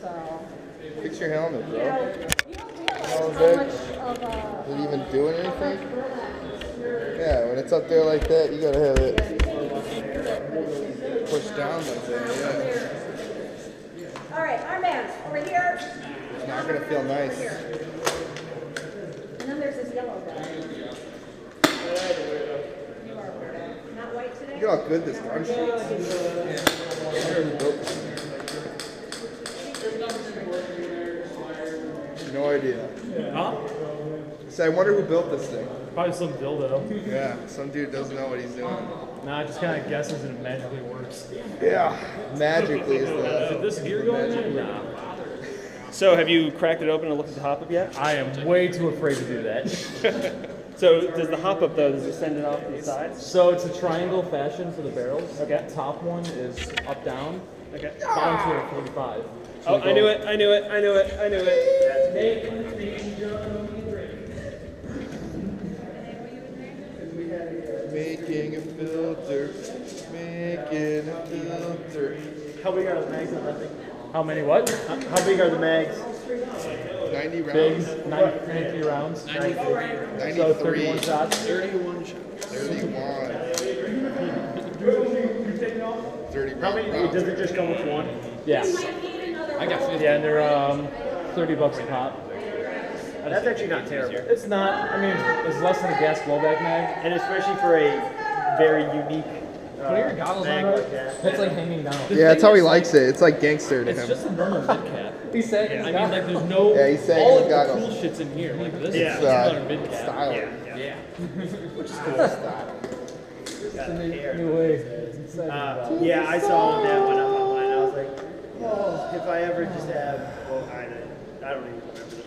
So. Fix your helmet, bro. You don't realize how much of a... Is it even doing anything? Yeah, when it's up there like that, you gotta have it pushed down like that, yeah. Alright, armbands, over here. It's not gonna feel nice. And then there's this yellow guy. You are weirdo. Not white today? Look how good this gun shoots. No idea. Huh? So I wonder who built this thing. Probably some dildo. Yeah, some dude doesn't know what he's doing. Nah, just kind of guesses and it magically works. Yeah, magically is the. Did this gear go in there? Nah. So have you cracked it open and looked at the hop-up yet? I am way too afraid to do that. So does the hop-up though, does it send it off the sides? So it's a triangle fashion for the barrels. Okay. Top one is up down. Okay. Bottom two are 45. So Oh, I knew it, I knew it, I knew it, I knew it. Making a filter, making a filter. How big are the mags on that thing? How many what? How big are the mags? 90 Big, rounds. 93 rounds. 93. So 31 shots. 31 shots. 31. 30 How many, does it just come with one? Yeah. I got 50. Yeah, and they're $30 a pop. That's actually not terrible. It's not, I mean, it's less than a gas blowback mag. And especially for a very unique Put your goggles mag on, like that. it's like hanging down. Yeah, that's how he likes it. It's like gangster to It's him. just a normal mid cap. He's saying, I mean, like, there's no. Yeah, he's saying all his of the goggles. cool shit's in here. Like this Yeah. is another mid cap. Style. Yeah. which is cool. It's a new way. It's exciting. Yeah, I saw that one up online. I was like, oh, if I ever just have, well, I don't even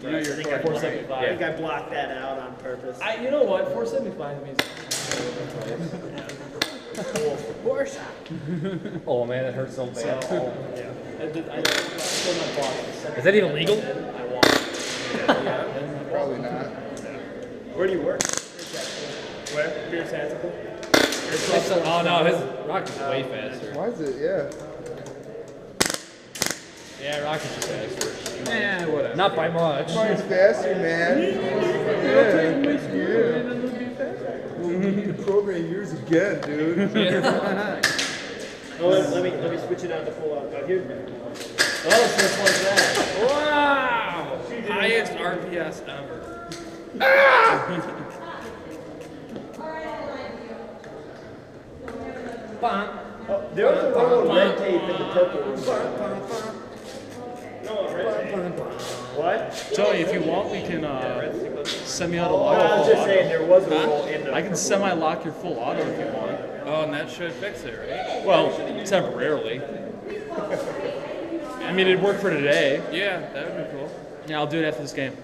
remember the price. I think I 475. I think I blocked that out on purpose. You know what? 475 means. Oh man, it hurts so bad. Is that even legal? Probably not. Where do you work? Where? Pierce Tactical? Oh no, his rocket's way faster. Why is it? Yeah. Yeah, rocket's just faster. Yeah, whatever. Not by much. Mine's faster, man. Yeah. You can program yours again, dude. Oh, let me switch it out to full out. Here. Oh, just like that. Wow! Highest RPS ever. Oh, there was a little red tape in the purple room. No, red tape. What? Tony, if you want, we can semi-auto I lock was your just full saying auto. there was a roll in the. I can semi-lock your full auto if you want. Oh, and that should fix it, right? Well, temporarily. I mean, it'd work for today. Yeah, that would be cool. Yeah, I'll do it after this game.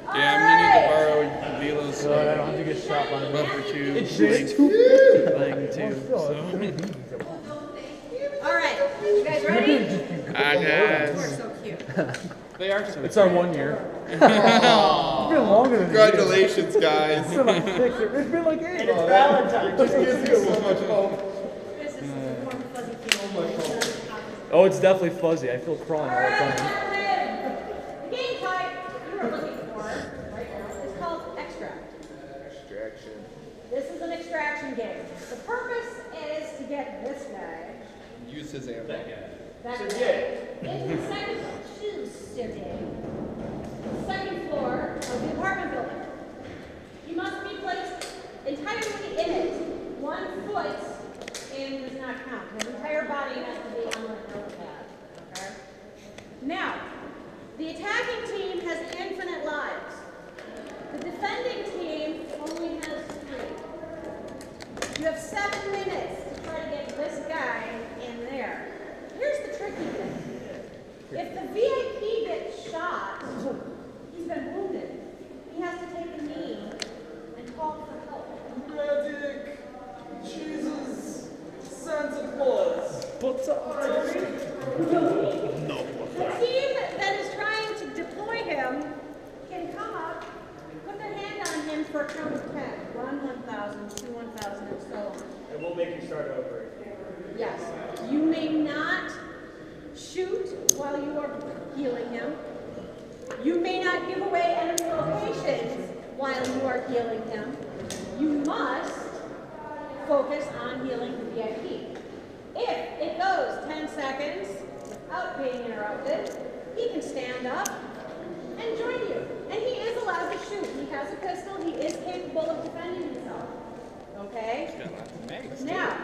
Yeah, I'm gonna need to borrow Vila's I don't have to get shot by the bumper too. It's thing just too. So. Alright, you guys ready? I guess. You're so cute. They are so. It's our 1 year. It's been longer than Congratulations, guys. It's been like 6 or it's been like 8. And it's Valentine's Day. Gives you so much hope. This is a warm, fuzzy feeling. Oh, it's definitely fuzzy. I feel crawling all the time. The game type you are looking for right now is called extract. Extraction. This is an extraction game. The purpose is to get this guy. Use his ammo. That guy. Into the second second floor of the apartment building. He must be placed entirely in it. 1 foot in does not count. His entire body has to be on the pad. Okay? Now, the attacking team has infinite lives. The defending team only has 3. You have 7 minutes to try to get this guy in there. Here's the tricky thing. If the VIP gets shot, he's been wounded. He has to take a knee and call for help. Magic! Jesus! Santa Claus! What's up? The team that is trying to deploy him can come up, put their hand on him for a count of 10. 1, 1,000, 2, 1,000, and so on. And we'll make you start over. Yes. You may not shoot while you are healing him. You may not give away enemy locations while you are healing him. You must focus on healing the VIP. If it goes 10 seconds without being interrupted, he can stand up and join you. And he is allowed to shoot. He has a pistol. He is capable of defending himself. Okay? Now,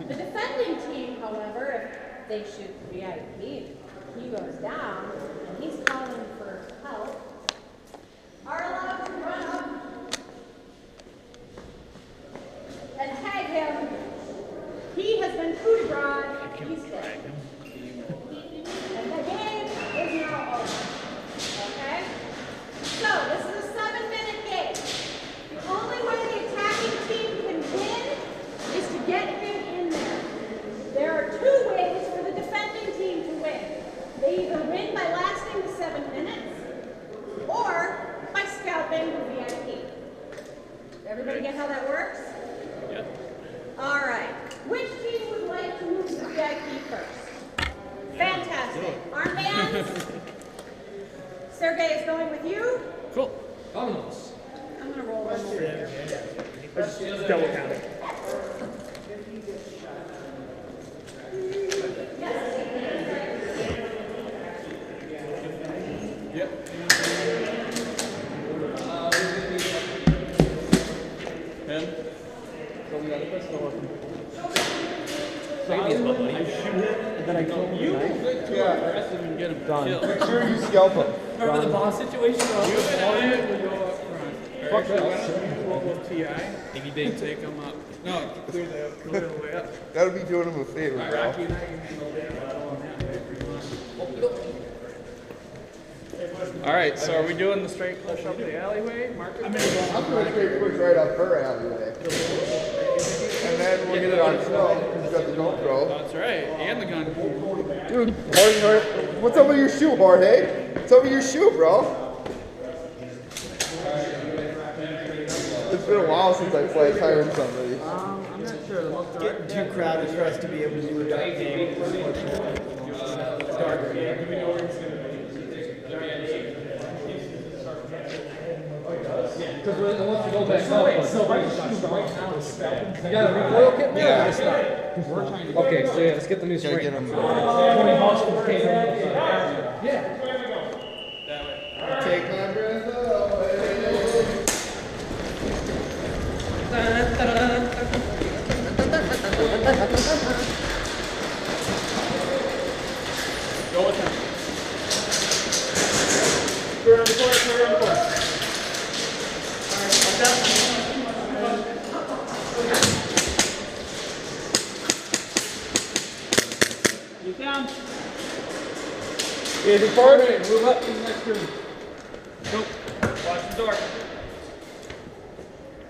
the defending team, however, if they shoot the VIP, he goes down, and he's calling for help, are allowed to run up and tag him. He has been coup de grace. He's dead. And the game is now over. Okay? So, this is a 7-minute game. The only way the attacking team can win is to get him in there. There are 2 ways for the defending team to win. They either win by lasting the 7 minutes or by scalping the VIP. Everybody get how that works? Yep. All right. Which team would like to move to the VIP first? Fantastic. Armbands? Sergey is going with you. Cool. Vámonos. I'm going to roll them over here. Just double count it. Yep. Him? So we got a pistol working. So I shoot him, And then I kill him you with a knife. get too aggressive and get him Done. killed. Make sure you scalp him. Remember the boss situation? You and I will go up front. Fuck Actually, why that. don't you roll with TI? Maybe they take him up. No, clear the way up. Gotta be doing him a favor, bro. Rocky and I can handle that battle on that way if you want. All right, so are we doing the straight push up the alleyway? Marker? I'm gonna straight push right up her alleyway. And then we'll get it on film. He's got the GoPro. That's right, and the gun. Dude, Jorge, what's up with your shoe, Jorge? What's up with your shoe, bro? It's been a while since I played hiring somebody. I'm not sure. The most Getting too crowded for us to be able to do a dark game. Dark game. Because once you go back up, you got a recoil kit? Yeah. Okay, so yeah, let's get the new Gotta spring. get him. 20 bucks for the case. Yeah. Take my breath away. Go with him. Go around the corner, go around the corner. Alright, watch out. Get down. Easy forward. Move up to the next room. Go. Watch the door.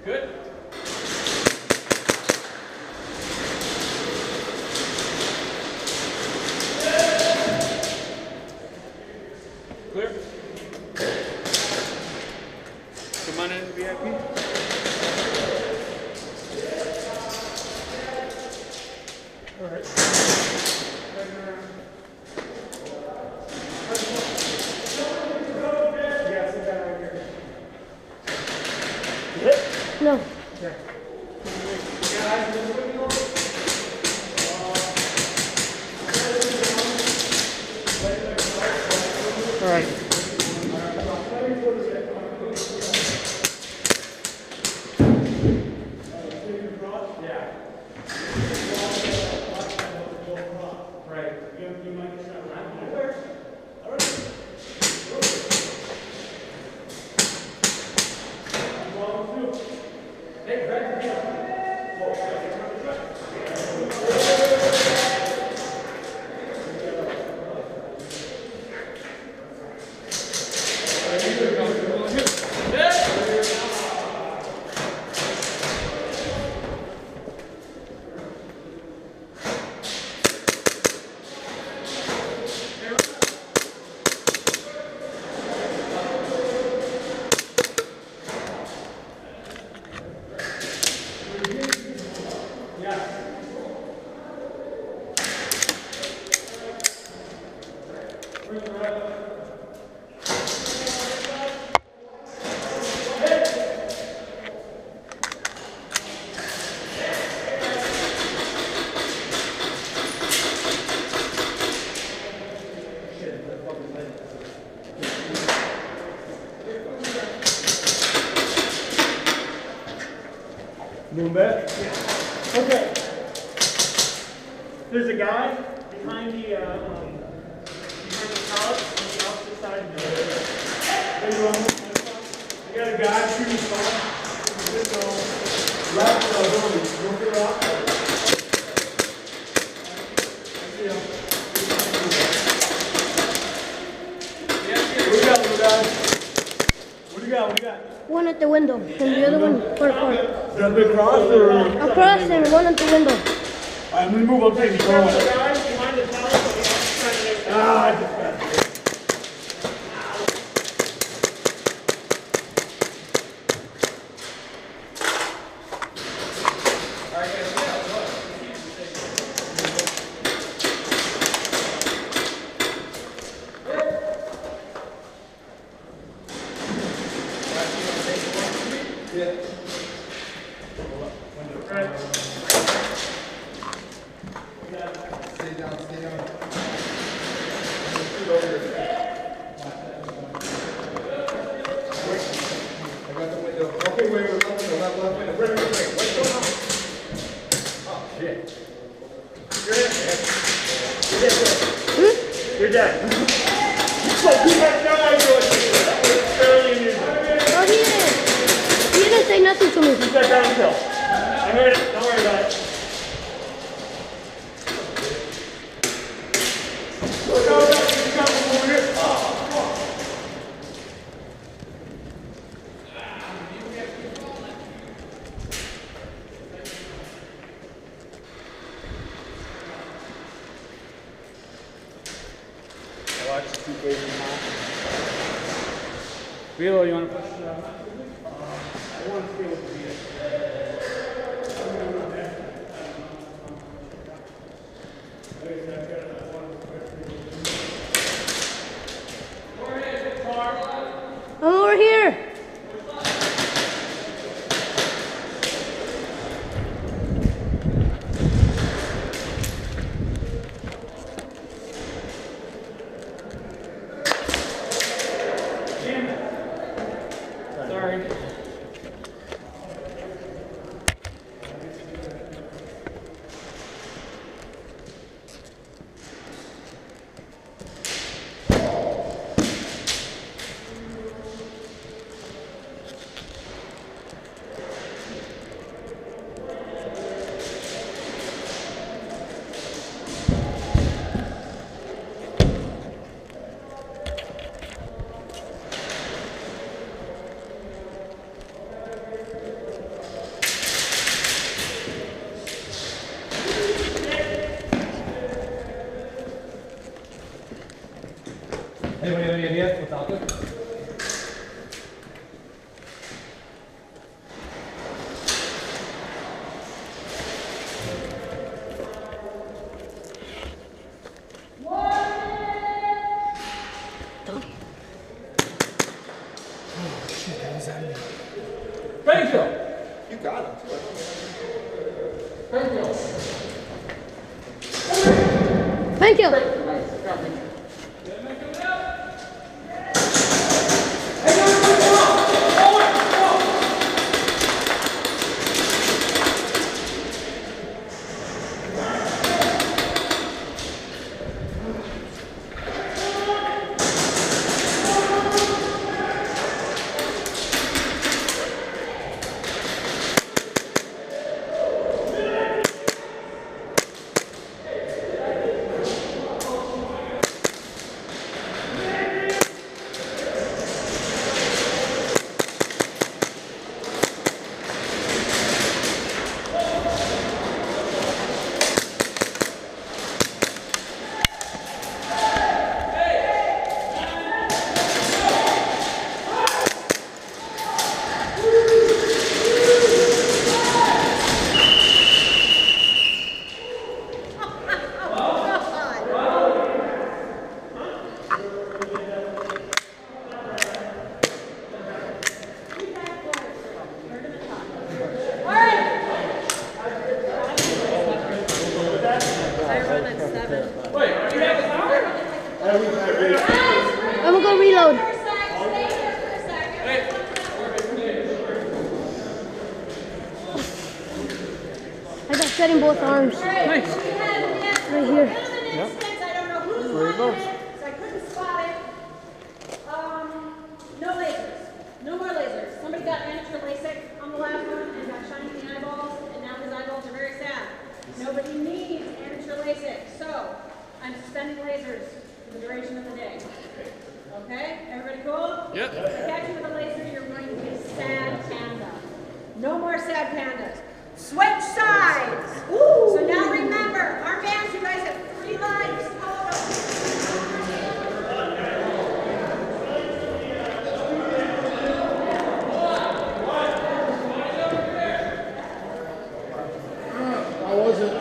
Good. Clear. Come on in, VIP. No. All right. Right. Move back? Yeah. Okay. There's a guy behind the couch on the opposite side of the door. You got a guy shooting front. Just go left door. Look it up. What do you got, little guy? What do you got? What do you got? One at the window, and the other one far apart. Does it cross or? Across and one at the window. I'm gonna move up there. Ah, I just got it. You're dead. So you have no idea what to do. It's fairly amusing. Oh, he didn't say nothing to me. He said downhill. I heard it. Don't worry about it. Look out there. You got him over here. Oh, come on. Real, you want to push? I want to see what the beat is. I'm over here. Sorry. Anybody have any ideas what's out there? Thank you. You got him. Thank you. Thank you. setting both arms. Nice. Right here. I don't know who's Where he goes. so I couldn't spot it. No lasers. No more lasers. Somebody got amateur LASIK on the last one and got shiny in the eyeballs, and now his eyeballs are very sad. Nobody needs amateur LASIK, so I'm suspending lasers for the duration of the day. Okay? Everybody cool? Yep. If I catch you with a laser, you're going to be a sad panda. No more sad pandas. Switch sides. So now remember, armbands, you guys have 3 lives total. I wasn't